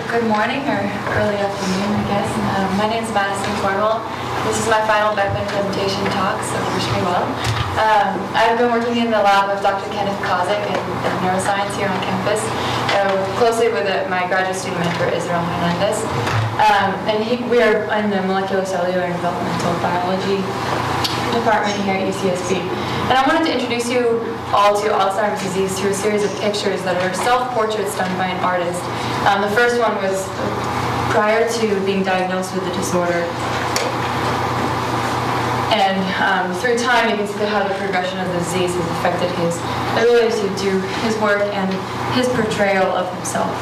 good morning or early afternoon, I guess. My name is Madison, Cornwell. This is my final Beckman presentation talk, so wish me well. I've been working in the lab of Dr. Kenneth Kozik in neuroscience here on campus, closely with my graduate student mentor, Israel Hernandez. We are in the molecular, cellular, and developmental biology department here at UCSB. And I wanted to introduce you all to Alzheimer's disease through a series of pictures that are self-portraits done by an artist. The first one was prior to being diagnosed with the disorder. And through time, you can see how the progression of the disease has affected his ability to do his work and his portrayal of himself.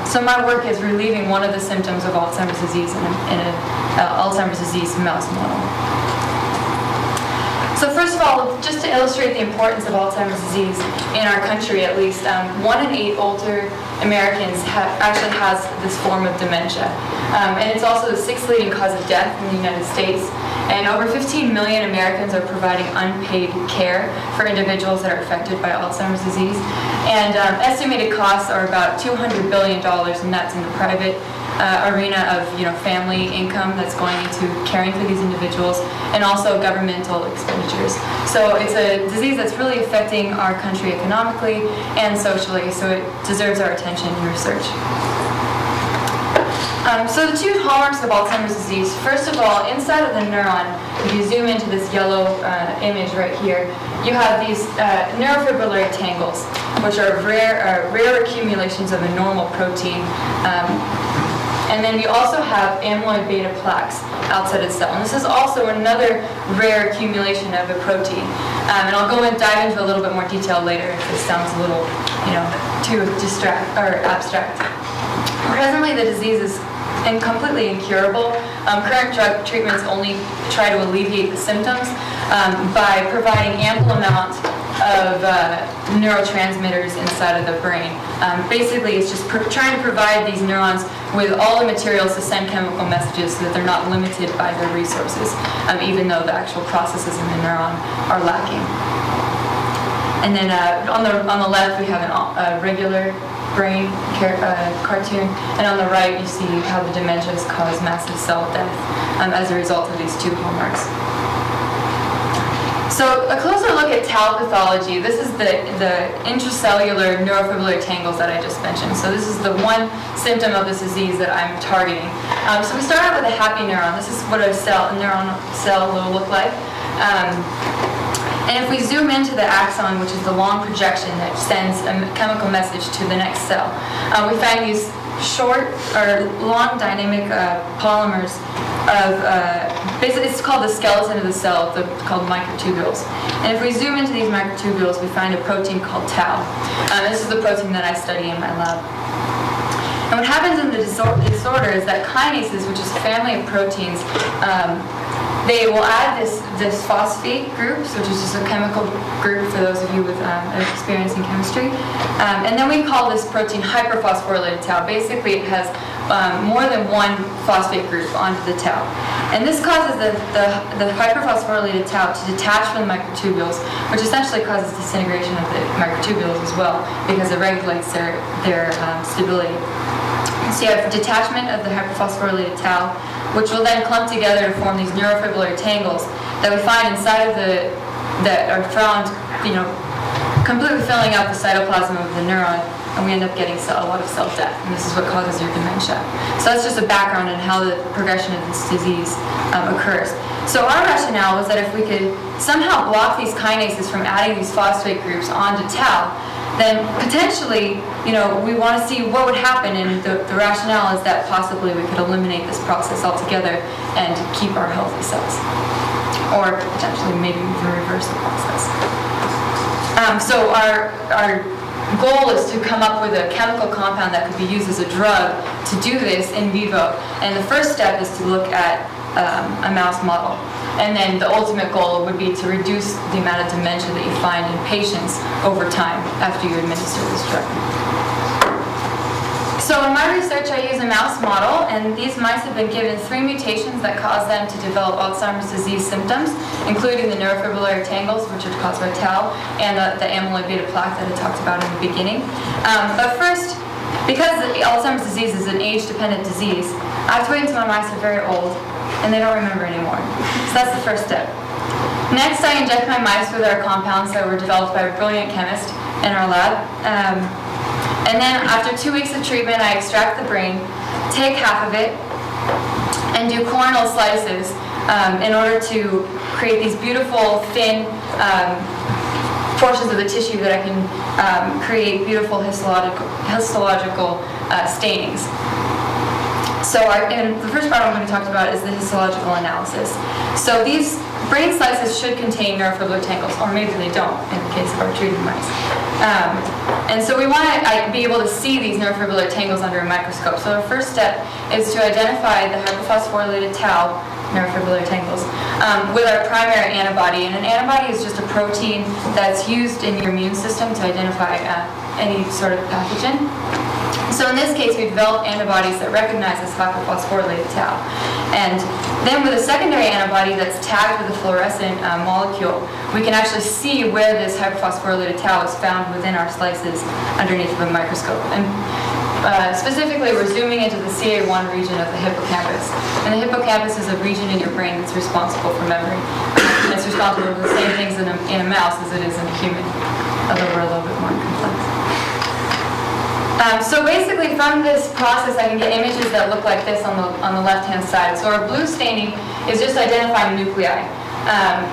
So my work is relieving one of the symptoms of Alzheimer's disease in an Alzheimer's disease mouse model. So first of all, just to illustrate the importance of Alzheimer's disease in our country at least, 1 in 8 older Americans actually has this form of dementia. And it's also the 6th leading cause of death in the United States. And over 15 million Americans are providing unpaid care for individuals that are affected by Alzheimer's disease. And estimated costs are about $200 billion, and that's in the private arena of family income that's going into caring for these individuals, and also governmental expenditures. So it's a disease that's really affecting our country economically and socially, so it deserves our attention and research. So the two hallmarks of Alzheimer's disease, first of all, inside of the neuron, if you zoom into this yellow image right here, you have these neurofibular tangles, which are rare accumulations of a normal protein. And then you also have amyloid beta plaques outside of the cell. And this is also another rare accumulation of a protein. And I'll go and dive into a little bit more detail later if this sounds a little, too abstract. Presently, the disease is completely incurable. Current drug treatments only try to alleviate the symptoms by providing ample amount of neurotransmitters inside of the brain. Basically, it's just trying to provide these neurons with all the materials to send chemical messages so that they're not limited by their resources, even though the actual processes in the neuron are lacking. And then on the left, we have a regular brain cartoon, and on the right, you see how the dementias cause massive cell death as a result of these two hallmarks. So a closer look at tau pathology. This is the intracellular neurofibular tangles that I just mentioned. So this is the one symptom of this disease that I'm targeting. So we start out with a happy neuron. This is what a neuron cell will look like. And if we zoom into the axon, which is the long projection that sends a chemical message to the next cell, we find these short or long dynamic polymers of basically it's called the skeleton of the cell, called microtubules. And if we zoom into these microtubules, we find a protein called tau. This is the protein that I study in my lab. And what happens in the disorder is that kinases, which is a family of proteins, they will add this phosphate group, which is just a chemical group for those of you with experience in chemistry. And then we call this protein hyperphosphorylated tau. Basically, it has more than one phosphate group onto the tau. And this causes the hyperphosphorylated tau to detach from the microtubules, which essentially causes disintegration of the microtubules as well, because it regulates their stability. So you have detachment of the hyperphosphorylated tau, which will then clump together to form these neurofibular tangles that we find inside of that are found, completely filling out the cytoplasm of the neuron, and we end up getting a lot of cell death, and this is what causes your dementia. So that's just a background on how the progression of this disease occurs. So our rationale was that if we could somehow block these kinases from adding these phosphate groups onto tau, then potentially, we want to see what would happen, and the rationale is that possibly we could eliminate this process altogether and keep our healthy cells, or potentially maybe even reverse the process. So our goal is to come up with a chemical compound that could be used as a drug to do this in vivo, and the first step is to look at a mouse model. And then the ultimate goal would be to reduce the amount of dementia that you find in patients over time after you administer this drug. So in my research, I use a mouse model, and these mice have been given 3 mutations that cause them to develop Alzheimer's disease symptoms, including the neurofibular tangles, which are caused by tau, and the amyloid beta plaque that I talked about in the beginning. But first, Because Alzheimer's disease is an age-dependent disease, I have to wait until my mice are very old, and they don't remember anymore. So that's the first step. Next, I inject my mice with our compounds that were developed by a brilliant chemist in our lab. And then after 2 weeks of treatment, I extract the brain, take half of it, and do coronal slices in order to create these beautiful, thin portions of the tissue that I can create beautiful histological stainings. So and the first part I'm going to talk about is the histological analysis. So these brain slices should contain neurofibular tangles, or maybe they don't in the case of our treated mice. And so we want to be able to see these neurofibular tangles under a microscope. So our first step is to identify the hyperphosphorylated tau neurofibular tangles with our primary antibody. And an antibody is just a protein that's used in your immune system to identify any sort of pathogen. So in this case, we developed antibodies that recognize this hyperphosphorylated tau. And then with a secondary antibody that's tagged with a fluorescent molecule, we can actually see where this hyperphosphorylated tau is found within our slices underneath of a microscope. And specifically, we're zooming into the CA1 region of the hippocampus. And the hippocampus is a region in your brain that's responsible for memory. And it's responsible for the same things in a mouse as it is in a human, although we're a little bit more complex. So basically, from this process, I can get images that look like this on the left-hand side. So our blue staining is just identifying nuclei.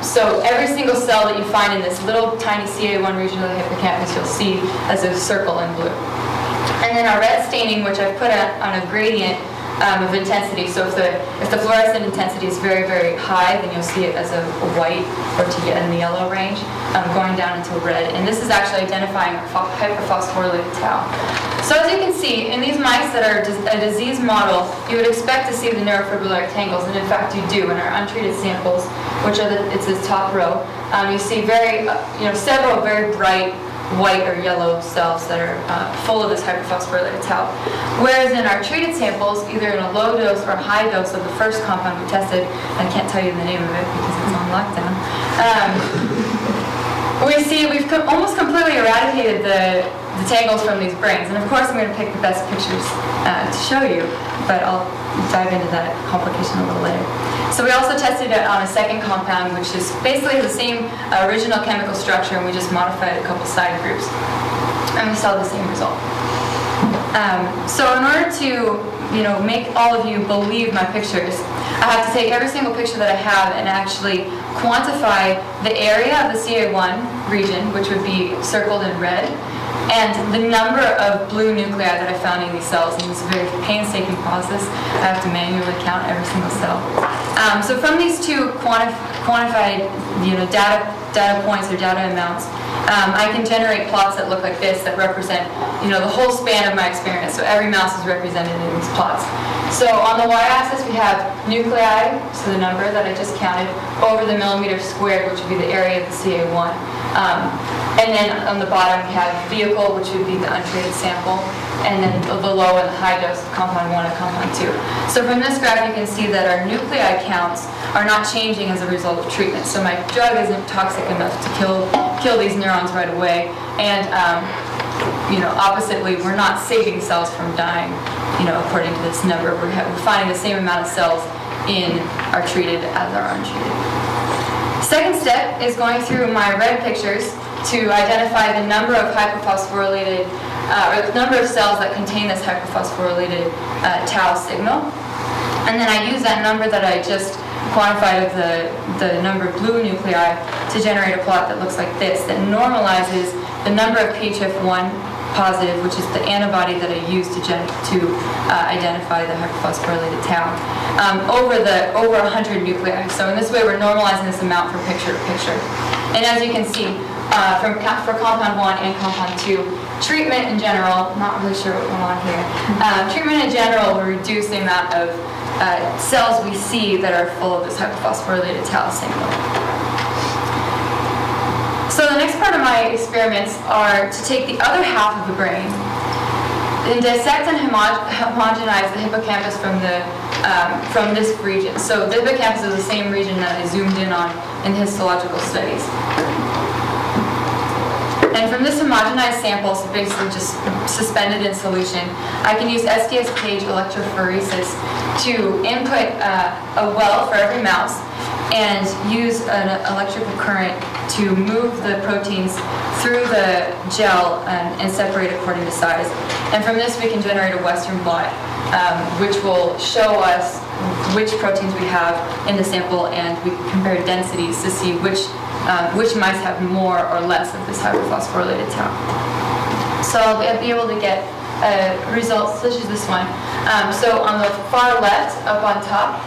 So every single cell that you find in this little tiny CA1 region of the hippocampus, you'll see as a circle in blue. And then our red staining, which I've put on a gradient of intensity. So if the fluorescent intensity is very, very high, then you'll see it as a white, or to get in the yellow range, going down into red. And this is actually identifying hyperphosphorylated tau. So as you can see, in these mice that are a disease model, you would expect to see the neurofibular tangles, and in fact you do. In our untreated samples, which are it's this top row, you see several very bright white or yellow cells that are full of this hyperphosphorylated tau. Whereas in our treated samples, either in a low dose or a high dose of the first compound we tested, I can't tell you the name of it because it's on lockdown, we see we've almost completely eradicated the tangles from these brains. And of course I'm going to pick the best pictures to show you, but I'll dive into that complication a little later. So we also tested it on a second compound, which is basically the same original chemical structure, and we just modified a couple side groups. And we saw the same result. So in order to make all of you believe my pictures, I have to take every single picture that I have and actually quantify the area of the CA1 region, which would be circled in red, and the number of blue nuclei that I found in these cells. And it's a very painstaking process. I have to manually count every single cell. So from these two quantified data points or data amounts, I can generate plots that look like this that represent the whole span of my experience. So every mouse is represented in these plots. So on the y-axis we have nuclei, so the number that I just counted, over the millimeter squared, which would be the area of the CA1. And then on the bottom we have vehicle, which would be the untreated sample, and then the low and the high dose of compound 1 and compound 2. So from this graph you can see that our nuclei counts are not changing as a result of treatment. So my drug isn't toxic enough to kill these neurons right away. And oppositely, we're not saving cells from dying, according to this number. We're finding the same amount of cells in our treated as our untreated. Second step is going through my red pictures to identify the number of hyperphosphorylated, or the number of cells that contain this hyperphosphorylated tau signal. And then I use that number that I just quantified of the number of blue nuclei to generate a plot that looks like this, that normalizes the number of PHF1 positive, which is the antibody that I use to identify the hyperphosphorylated tau, over 100 nuclei. So in this way, we're normalizing this amount from picture to picture. And as you can see, for compound 1 and compound 2, treatment in general, not really sure what went on here, treatment in general will reduce the amount of cells we see that are full of this hyperphosphorylated tau signal. So the next part of my experiments are to take the other half of the brain and dissect and homogenize the hippocampus from this region. So the hippocampus is the same region that I zoomed in on in histological studies. And from this homogenized sample, so basically just suspended in solution, I can use SDS cage electrophoresis to input a well for every mouse and use an electrical current to move the proteins through the gel and separate according to size. And from this we can generate a Western blot, which will show us which proteins we have in the sample, and we compare densities to see which mice have more or less of this hyperphosphorylated tau. So I'll be able to get results such as this one. So on the far left, up on top,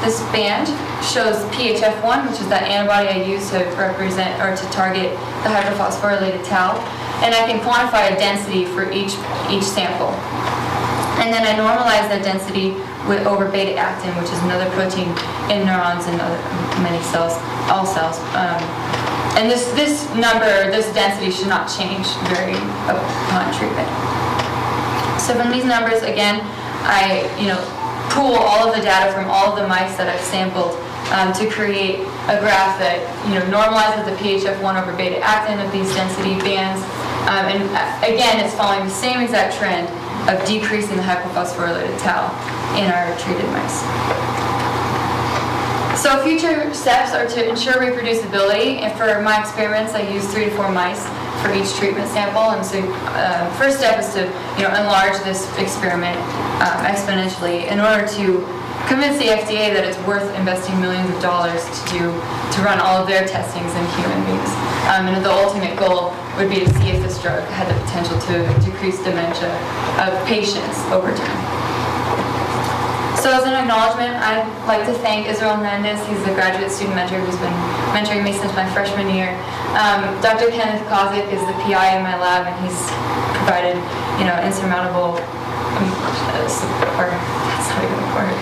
this band shows PHF1, which is that antibody I use to represent or to target the hyperphosphorylated tau, and I can quantify a density for each sample. And then I normalize that density over beta-actin, which is another protein in neurons and many cells, all cells. And this density should not change very upon treatment. So from these numbers, again, I pool all of the data from all of the mice that I've sampled to create a graph that normalizes the PHF1 over beta-actin of these density bands. And again, it's following the same exact trend of decreasing the hypophosphorylated tau in our treated mice. So future steps are to ensure reproducibility, and for my experiments I use 3 to 4 mice for each treatment sample. And so first step is to enlarge this experiment exponentially in order to convince the FDA that it's worth investing millions of dollars to run all of their testings in human beings. And the ultimate goal would be to see if this drug had the potential to decrease dementia of patients over time. So as an acknowledgement, I'd like to thank Israel Hernandez. He's a graduate student mentor who's been mentoring me since my freshman year. Dr. Kenneth Kozik is the PI in my lab, and he's provided, insurmountable support. That's not even a word.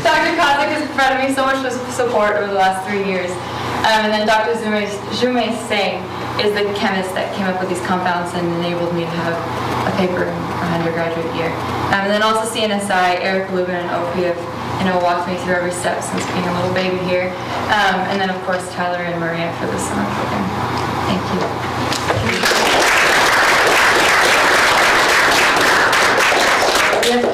Dr. Kozik has provided me so much support over the last 3 years. And then Dr. Jume Singh is the chemist that came up with these compounds and enabled me to have a paper in my undergraduate year. And then also CNSI, Eric Lubin and Opie have walked me through every step since being a little baby here. And then of course Tyler and Maria for the summer program. Thank you.